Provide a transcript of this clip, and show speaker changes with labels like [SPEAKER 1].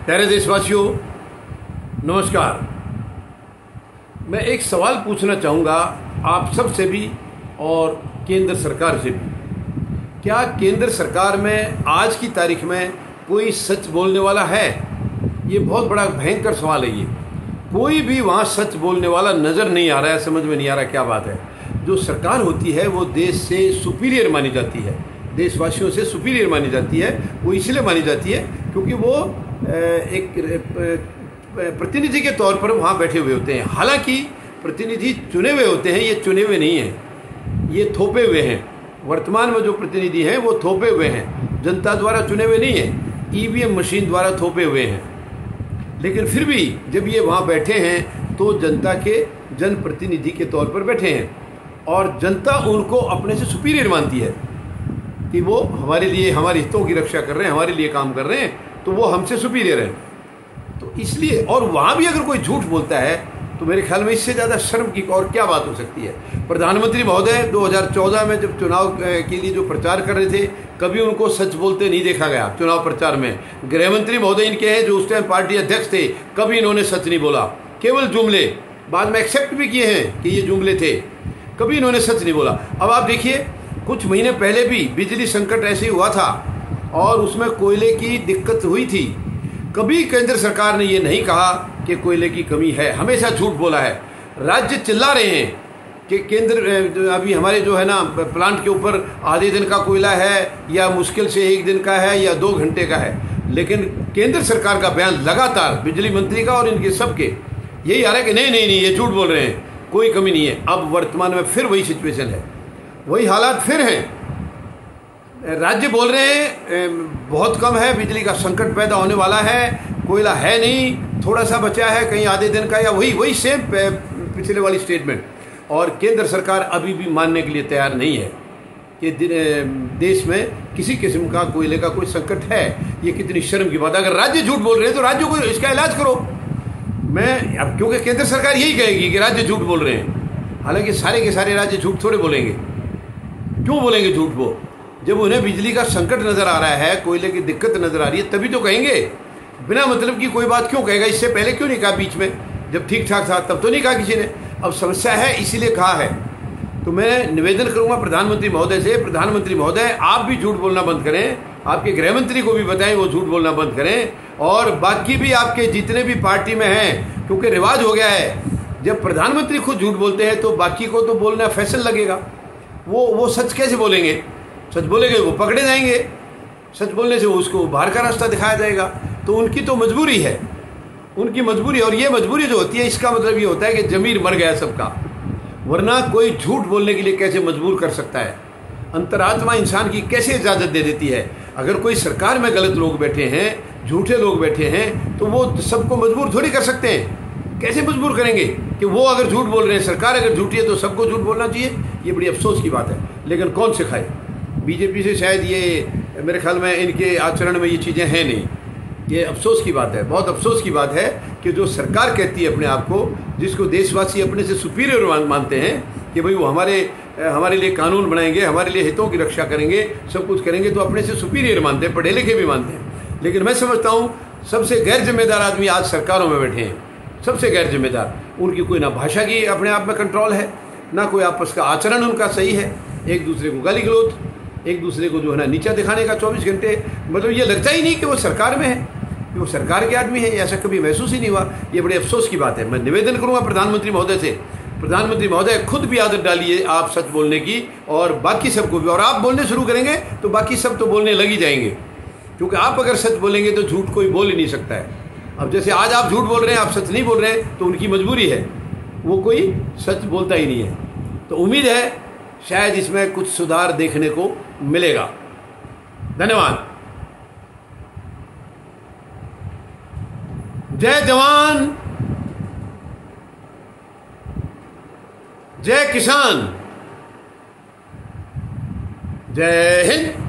[SPEAKER 1] प्यारे देशवासियों, नमस्कार। मैं एक सवाल पूछना चाहूँगा आप सब से भी और केंद्र सरकार से भी। क्या केंद्र सरकार में आज की तारीख में कोई सच बोलने वाला है? ये बहुत बड़ा भयंकर सवाल है। ये कोई भी वहाँ सच बोलने वाला नज़र नहीं आ रहा है। समझ में नहीं आ रहा क्या बात है। जो सरकार होती है वो देश से सुपीरियर मानी जाती है, देशवासियों से सुपीरियर मानी जाती है। वो इसलिए मानी जाती है क्योंकि वो एक प्रतिनिधि के तौर पर वहाँ बैठे हुए होते हैं। हालांकि प्रतिनिधि चुने हुए होते हैं, ये चुने हुए नहीं हैं, ये थोपे हुए हैं। वर्तमान में जो प्रतिनिधि हैं वो थोपे हुए हैं, जनता द्वारा चुने हुए नहीं हैं, ईवीएम मशीन द्वारा थोपे हुए हैं। लेकिन फिर भी जब ये वहाँ बैठे हैं तो जनता के जनप्रतिनिधि के तौर पर बैठे हैं और जनता उनको अपने से सुपीरियर मानती है कि वो हमारे लिए, हमारे हितों की रक्षा कर रहे हैं, हमारे लिए काम कर रहे हैं, तो वो हमसे सुपीरियर है। तो इसलिए, और वहाँ भी अगर कोई झूठ बोलता है तो मेरे ख्याल में इससे ज़्यादा शर्म की और क्या बात हो सकती है। प्रधानमंत्री महोदय 2014 में जब चुनाव के लिए जो प्रचार कर रहे थे, कभी उनको सच बोलते नहीं देखा गया चुनाव प्रचार में। गृह मंत्री महोदय इनके हैं जो उस टाइम पार्टी अध्यक्ष थे, कभी इन्होंने सच नहीं बोला, केवल जुमले। बाद में एक्सेप्ट भी किए हैं कि ये जुमले थे, कभी इन्होंने सच नहीं बोला। अब आप देखिए, कुछ महीने पहले भी बिजली संकट ऐसे ही हुआ था और उसमें कोयले की दिक्कत हुई थी। कभी केंद्र सरकार ने ये नहीं कहा कि कोयले की कमी है, हमेशा झूठ बोला है। राज्य चिल्ला रहे हैं कि केंद्र अभी हमारे जो है ना प्लांट के ऊपर आधे दिन का कोयला है या मुश्किल से 1 दिन का है या 2 घंटे का है, लेकिन केंद्र सरकार का बयान लगातार बिजली मंत्री का और इनके सबके यही आ रहा है कि नहीं नहीं नहीं, ये झूठ बोल रहे हैं, कोई कमी नहीं है। अब वर्तमान में फिर वही सिचुएशन है, वही हालात फिर हैं। राज्य बोल रहे हैं बहुत कम है, बिजली का संकट पैदा होने वाला है, कोयला है नहीं, थोड़ा सा बचा है, कहीं आधे दिन का, या वही सेम पिछले वाली स्टेटमेंट। और केंद्र सरकार अभी भी मानने के लिए तैयार नहीं है कि देश में किसी किस्म का कोयले का कोई संकट है। ये कितनी शर्म की बात है। अगर राज्य झूठ बोल रहे हैं तो राज्यों को इसका इलाज करो। मैं अब, क्योंकि केंद्र सरकार यही कहेगी कि राज्य झूठ बोल रहे हैं, हालांकि सारे के सारे राज्य झूठ थोड़े बोलेंगे। क्यों बोलेंगे झूठ? वो जब उन्हें बिजली का संकट नजर आ रहा है, कोयले की दिक्कत नजर आ रही है, तभी तो कहेंगे। बिना मतलब की कोई बात क्यों कहेगा? इससे पहले क्यों नहीं कहा? बीच में जब ठीक ठाक था तब तो नहीं कहा किसी ने। अब समस्या है इसीलिए कहा है। तो मैं निवेदन करूंगा प्रधानमंत्री महोदय से, प्रधानमंत्री महोदय आप भी झूठ बोलना बंद करें, आपके गृह मंत्री को भी बताएं वो झूठ बोलना बंद करें, और बाकी भी आपके जितने भी पार्टी में हैं, क्योंकि रिवाज हो गया है जब प्रधानमंत्री खुद झूठ बोलते हैं तो बाकी को तो बोलना फैशन लगेगा। वो सच कैसे बोलेंगे? सच बोलेंगे वो पकड़े जाएंगे, सच बोलने से उसको बाहर का रास्ता दिखाया जाएगा। तो उनकी तो मजबूरी है, उनकी मजबूरी। और ये मजबूरी जो होती है, इसका मतलब ये होता है कि जमीर मर गया सबका, वरना कोई झूठ बोलने के लिए कैसे मजबूर कर सकता है? अंतरात्मा इंसान की कैसे इजाज़त दे देती है? अगर कोई सरकार में गलत लोग बैठे हैं, झूठे लोग बैठे हैं, तो वो सबको मजबूर थोड़ी कर सकते हैं। कैसे मजबूर करेंगे कि वो अगर झूठ बोल रहे हैं, सरकार अगर झूठी है तो सबको झूठ बोलना चाहिए? ये बड़ी अफसोस की बात है। लेकिन कौन सिखाए? बीजेपी से शायद ये, मेरे ख्याल में इनके आचरण में ये चीज़ें हैं नहीं। ये अफसोस की बात है, बहुत अफसोस की बात है कि जो सरकार कहती है अपने आप को, जिसको देशवासी अपने से सुपीरियर मानते हैं कि भाई वो हमारे लिए कानून बनाएंगे, हमारे लिए हितों की रक्षा करेंगे, सब कुछ करेंगे, तो अपने से सुपीरियर मानते हैं, पढ़े लिखे भी मानते हैं। लेकिन मैं समझता हूँ सबसे गैर जिम्मेदार आदमी आज सरकारों में बैठे हैं, सबसे गैर जिम्मेदार। उनकी कोई ना भाषा की अपने आप में कंट्रोल है, ना कोई आपस का आचरण उनका सही है, एक दूसरे को गाली गलौज, एक दूसरे को जो है ना नीचा दिखाने का 24 घंटे। मतलब ये लगता ही नहीं कि वो सरकार में है, कि वो सरकार के आदमी है, ऐसा कभी महसूस ही नहीं हुआ। ये बड़े अफसोस की बात है। मैं निवेदन करूंगा प्रधानमंत्री महोदय से, प्रधानमंत्री महोदय खुद भी आदत डालिए आप सच बोलने की, और बाकी सबको भी। और आप बोलने शुरू करेंगे तो बाकी सब तो बोलने लग ही जाएंगे, क्योंकि आप अगर सच बोलेंगे तो झूठ कोई बोल ही नहीं सकता है। अब जैसे आज आप झूठ बोल रहे हैं, आप सच नहीं बोल रहे हैं, तो उनकी मजबूरी है, वो कोई सच बोलता ही नहीं है। तो उम्मीद है शायद इसमें कुछ सुधार देखने को मिलेगा। धन्यवाद। जय जवान, जय किसान, जय हिंद।